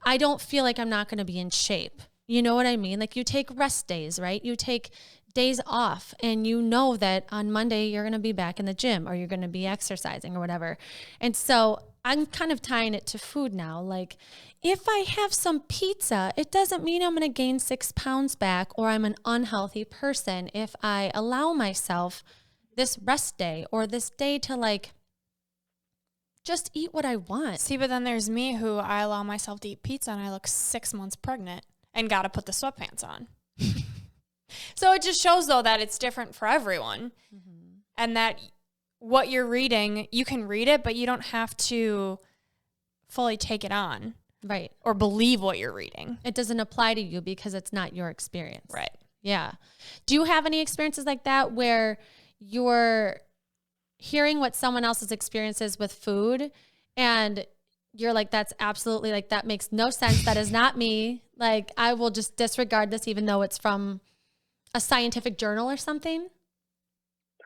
I don't feel like I'm not going to be in shape. You know what I mean? Like you take rest days, right? You take days off and you know that on Monday you're going to be back in the gym or you're going to be exercising or whatever. And so I'm kind of tying it to food now. Like if I have some pizza, it doesn't mean I'm going to gain 6 pounds back or I'm an unhealthy person if I allow myself this rest day or this day to like just eat what I want. See, but then there's me who I allow myself to eat pizza and I look 6 months pregnant and got to put the sweatpants on. So it just shows, though, that it's different for everyone and that what you're reading, you can read it, but you don't have to fully take it on. Right. Or believe what you're reading. It doesn't apply to you because it's not your experience. Right. Yeah. Do you have any experiences like that where you're hearing what someone else's experience is with food and you're like, that's absolutely like, that makes no sense. That is not me. Like, I will just disregard this even though it's from a scientific journal or something?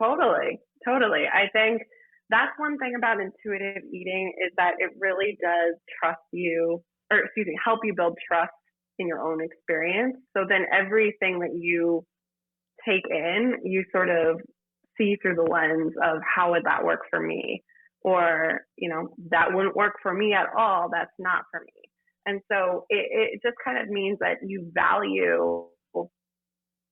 Totally. I think that's one thing about intuitive eating is that it really does help you build trust in your own experience. So then everything that you take in, you sort of see through the lens of how would that work for me? Or, you know, that wouldn't work for me at all. That's not for me. And so it just kind of means that you value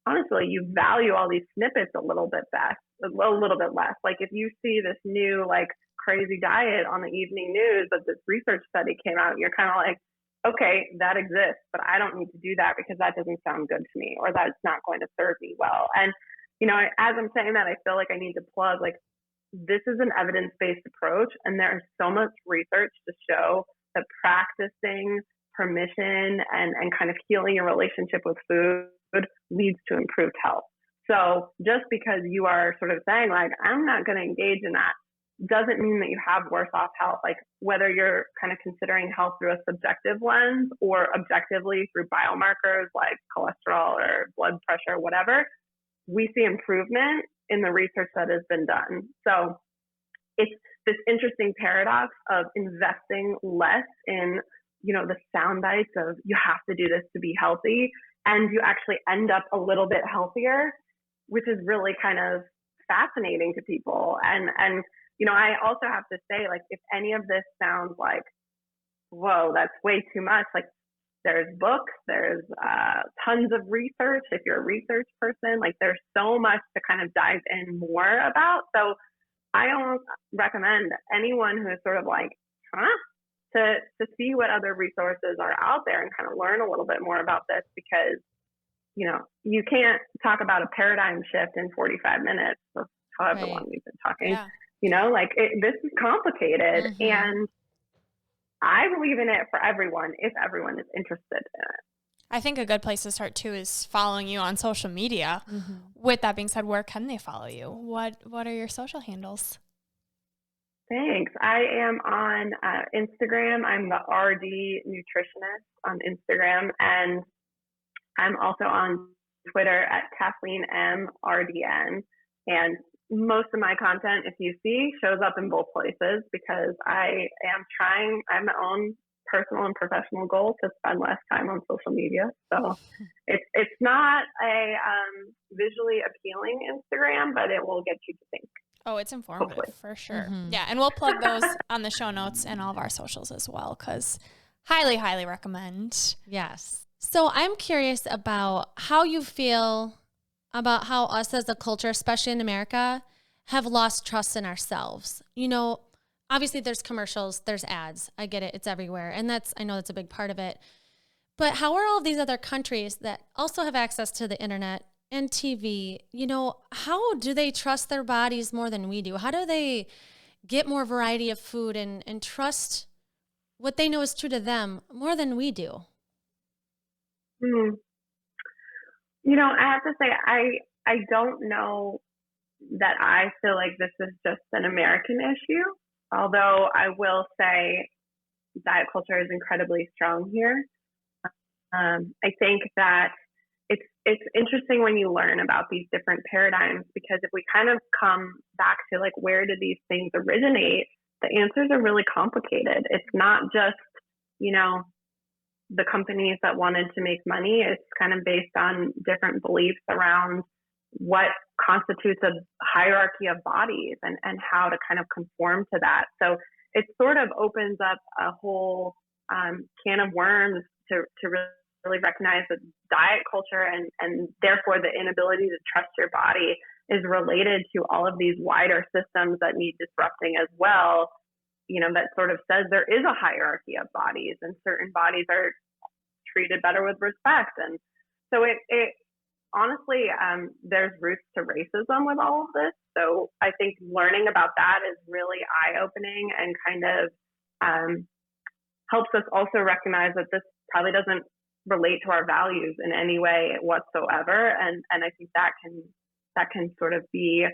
all these snippets a little bit less. Like if you see this new like crazy diet on the evening news, but this research study came out, you're kind of like, okay, that exists, but I don't need to do that because that doesn't sound good to me or that's not going to serve me well. And, you know, as I'm saying that, I feel like I need to plug, like, this is an evidence-based approach, and there is so much research to show that practicing permission and kind of healing your relationship with food leads to improved health. So just because you are sort of saying, like, I'm not going to engage in that, doesn't mean that you have worse off health. Like whether you're kind of considering health through a subjective lens or objectively through biomarkers like cholesterol or blood pressure, whatever, we see improvement in the research that has been done. So it's this interesting paradox of investing less in, you know, the sound bites of you have to do this to be healthy, and you actually end up a little bit healthier, which is really kind of fascinating to people. And you know, I also have to say, like, if any of this sounds like, whoa, that's way too much, like, there's books, there's tons of research. If you're a research person, like, there's so much to kind of dive in more about. So I almost recommend anyone who is sort of like, to see what other resources are out there and kind of learn a little bit more about this, because, you know, you can't talk about a paradigm shift in 45 minutes, or however long we've been talking. Yeah. You know, like this is complicated, and I believe in it for everyone if everyone is interested in it. I think a good place to start too is following you on social media. With that being said, where can they follow you? What are your social handles? Thanks. I am on Instagram. I'm the RD Nutritionist on Instagram, and I'm also on Twitter at Kathleen RDN. And most of my content, if you see, shows up in both places because I have my own personal and professional goal to spend less time on social media. So it's not a visually appealing Instagram, but it will get you to think. Oh, it's informative. Hopefully. For sure. Yeah, and we'll plug those on the show notes and all of our socials as well, because highly, highly recommend. Yes. So I'm curious about how you feel about how us as a culture, especially in America, have lost trust in ourselves. You know, obviously there's commercials, there's ads. I get it. It's everywhere. And I know that's a big part of it. But how are all these other countries that also have access to the internet and TV, you know, how do they trust their bodies more than we do? How do they get more variety of food and trust what they know is true to them more than we do? Hmm. You know, I have to say, I don't know that I feel like this is just an American issue, although I will say diet culture is incredibly strong here. I think that it's interesting when you learn about these different paradigms, because if we kind of come back to like, where did these things originate, the answers are really complicated. It's not just, you know, the companies that wanted to make money. It's kind of based on different beliefs around what constitutes a hierarchy of bodies and how to kind of conform to that. So it sort of opens up a whole can of worms to really recognize that diet culture and therefore the inability to trust your body is related to all of these wider systems that need disrupting as well. You know, that sort of says there is a hierarchy of bodies and certain bodies are treated better with respect. And so it honestly, there's roots to racism with all of this. So I think learning about that is really eye-opening and kind of helps us also recognize that this probably doesn't relate to our values in any way whatsoever. And I think that can sort of be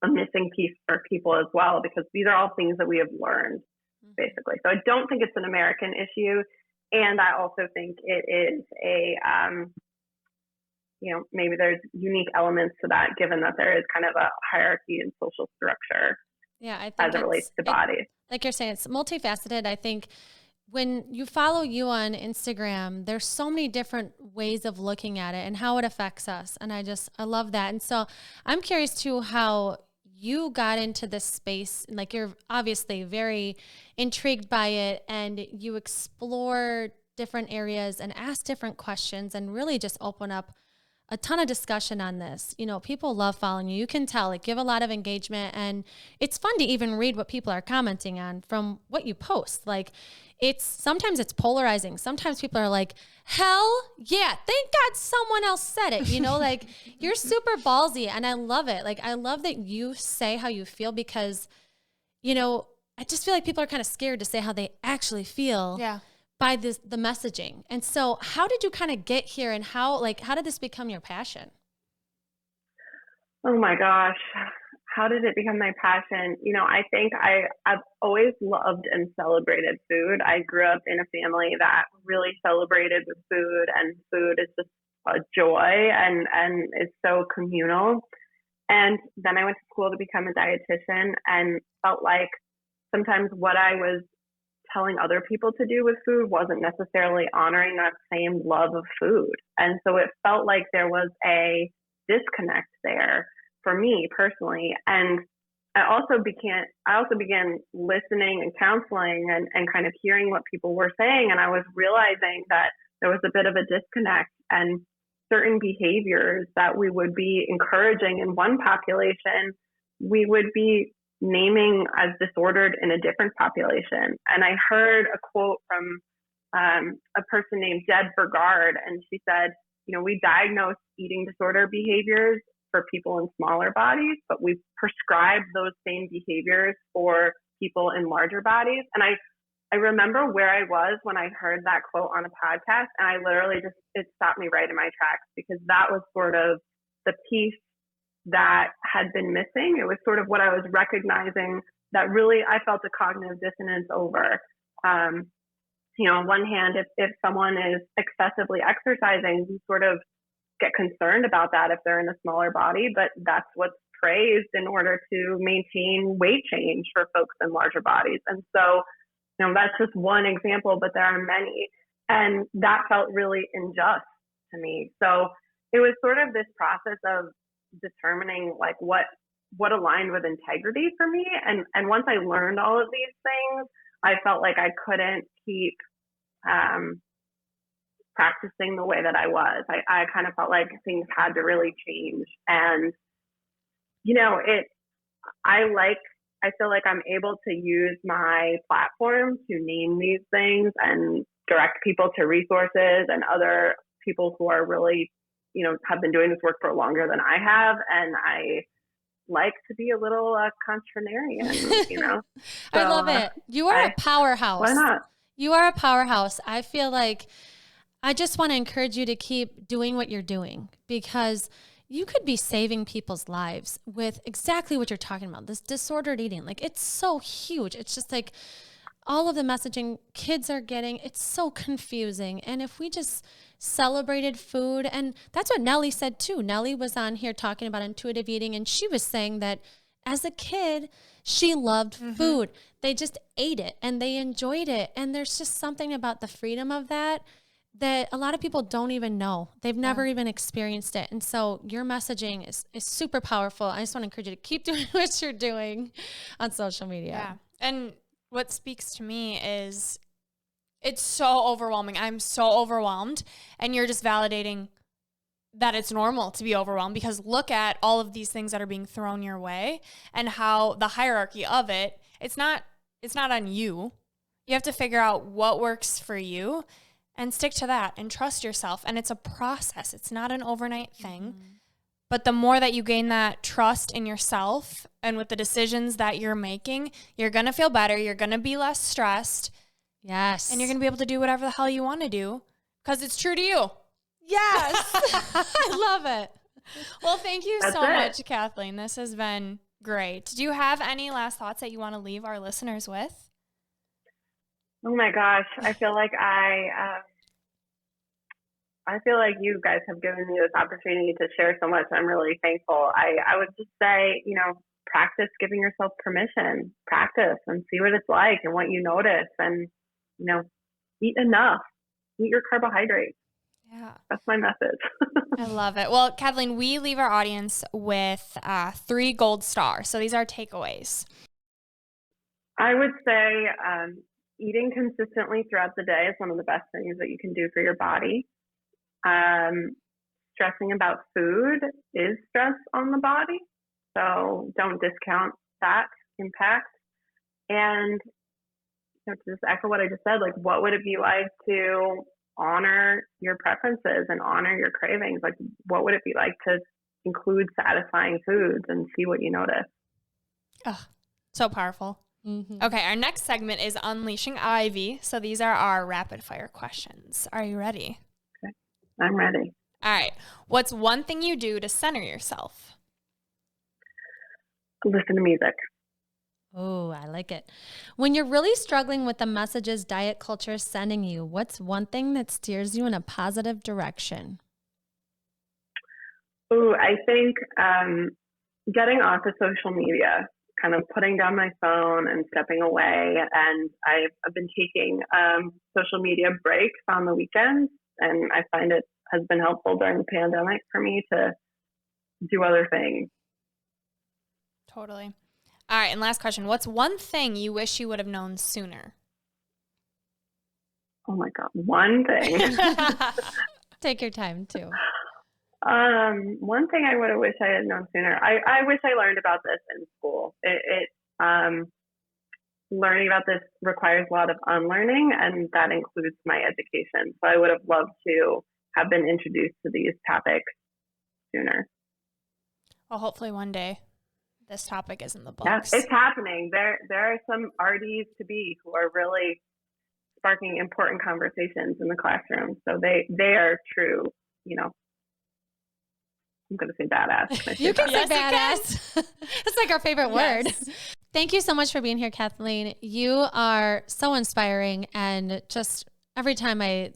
a missing piece for people as well, because these are all things that we have learned, basically. So I don't think it's an American issue. And I also think it is you know, maybe there's unique elements to that, given that there is kind of a hierarchy in social structure. Yeah, I think as it relates to bodies. Like you're saying, it's multifaceted. I think when you follow you on Instagram, there's so many different ways of looking at it and how it affects us. And I love that. And so I'm curious too, how you got into this space. Like, you're obviously very intrigued by it and you explore different areas and ask different questions and really just open up a ton of discussion on this. You know, people love following you. You can tell, like, you have a lot of engagement, and it's fun to even read what people are commenting on from what you post. Like, sometimes it's polarizing. Sometimes people are like, hell yeah, thank God someone else said it. You know, like, you're super ballsy, and I love it. Like, I love that you say how you feel, because, you know, I just feel like people are kind of scared to say how they actually feel. Yeah. By the messaging. And so how did you kind of get here, and how did this become your passion? Oh my gosh. How did it become my passion? You know, I think I've always loved and celebrated food. I grew up in a family that really celebrated with food, and food is just a joy and it's so communal. And then I went to school to become a dietitian and felt like sometimes what I was telling other people to do with food wasn't necessarily honoring that same love of food. And so it felt like there was a disconnect there for me personally. And I also began listening and counseling and kind of hearing what people were saying. And I was realizing that there was a bit of a disconnect, and certain behaviors that we would be encouraging in one population, we would be naming as disordered in a different population. And I heard a quote from a person named Deb Burgard, and she said, you know, we diagnose eating disorder behaviors for people in smaller bodies, but we prescribe those same behaviors for people in larger bodies. And I remember where I was when I heard that quote on a podcast, and I literally it stopped me right in my tracks, because that was sort of the piece that had been missing. It was sort of what I was recognizing that really I felt a cognitive dissonance over. You know, on one hand, if someone is excessively exercising, we sort of get concerned about that if they're in a smaller body, but that's what's praised in order to maintain weight change for folks in larger bodies. And so, you know, that's just one example, but there are many. And that felt really unjust to me. So it was sort of this process of determining like what aligned with integrity for me. And once I learned all of these things, I felt like I couldn't keep practicing the way that I was. I kind of felt like things had to really change. And, you know, I feel like I'm able to use my platform to name these things and direct people to resources and other people who are really, you know, have been doing this work for longer than I have. And I like to be a little contrarian, you know. So, I love it. You are a powerhouse. Why not? You are a powerhouse. I feel like I just want to encourage you to keep doing what you're doing, because you could be saving people's lives with exactly what you're talking about, this disordered eating. Like, it's so huge. It's just like all of the messaging kids are getting, it's so confusing. And if we just celebrated food, and that's what Nellie said too. Nellie was on here talking about intuitive eating, and she was saying that as a kid, she loved food. They just ate it and they enjoyed it. And there's just something about the freedom of that a lot of people don't even know. They've never even experienced it. And so your messaging is super powerful. I just want to encourage you to keep doing what you're doing on social media. Yeah. And what speaks to me is it's so overwhelming. I'm so overwhelmed. And you're just validating that it's normal to be overwhelmed, because look at all of these things that are being thrown your way and how the hierarchy of it, it's not on you. You have to figure out what works for you and stick to that and trust yourself. And it's a process. It's not an overnight thing. But the more that you gain that trust in yourself and with the decisions that you're making, you're going to feel better. You're going to be less stressed. Yes. And you're going to be able to do whatever the hell you want to do because it's true to you. Yes. I love it. Well, thank you so much, Kathleen. This has been great. Do you have any last thoughts that you want to leave our listeners with? Oh my gosh, I feel like you guys have given me this opportunity to share so much. I'm really thankful. I would just say, you know, practice giving yourself permission. Practice and see what it's like and what you notice, and, you know, eat enough. Eat your carbohydrates. Yeah. That's my message. I love it. Well, Kathleen, we leave our audience with 3 gold stars. So these are takeaways. I would say eating consistently throughout the day is one of the best things that you can do for your body. Stressing about food is stress on the body, so don't discount that impact. And, you know, to just echo what I just said, like, what would it be like to honor your preferences and honor your cravings? Like, what would it be like to include satisfying foods and see what you notice? Oh, so powerful. Mm-hmm. Okay, our next segment is Unleashing Ivy. So these are our rapid fire questions. Are you ready? Okay, I'm ready. All right. What's one thing you do to center yourself? Listen to music. Oh, I like it. When you're really struggling with the messages diet culture is sending you, what's one thing that steers you in a positive direction? Oh, I think getting off of social media, kind of putting down my phone and stepping away. And I've been taking social media breaks on the weekends, and I find it has been helpful during the pandemic for me to do other things. Totally. All right, and last question. What's one thing you wish you would have known sooner? Oh my God, one thing. Take your time too. One thing I would have wished I had known sooner. I wish I learned about this in school. Learning about this requires a lot of unlearning, and that includes my education. So I would have loved to have been introduced to these topics sooner. Well, hopefully one day this topic is in the books. Yeah, it's happening. There are some RDs to be who are really sparking important conversations in the classroom. So they are true, you know, I'm going to say badass. You can say badass. It's like our favorite word. Thank you so much for being here, Kathleen. You are so inspiring. And just every time I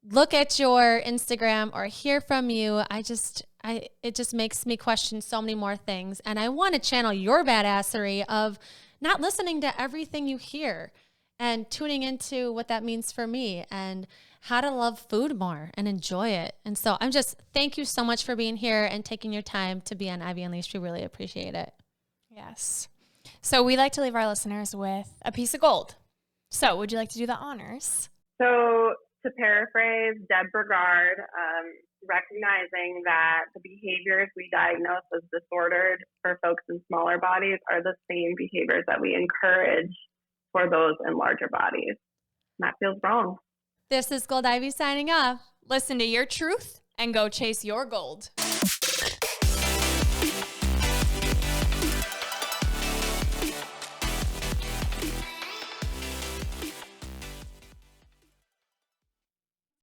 look at your Instagram or hear from you, it just makes me question so many more things. And I want to channel your badassery of not listening to everything you hear and tuning into what that means for me and how to love food more and enjoy it. And so thank you so much for being here and taking your time to be on Ivy Unleashed. We really appreciate it. Yes. So we like to leave our listeners with a piece of gold. So would you like to do the honors? So to paraphrase Deb Brigard, recognizing that the behaviors we diagnose as disordered for folks in smaller bodies are the same behaviors that we encourage for those in larger bodies. And that feels wrong. This is Gold Ivy signing off. Listen to your truth and go chase your gold.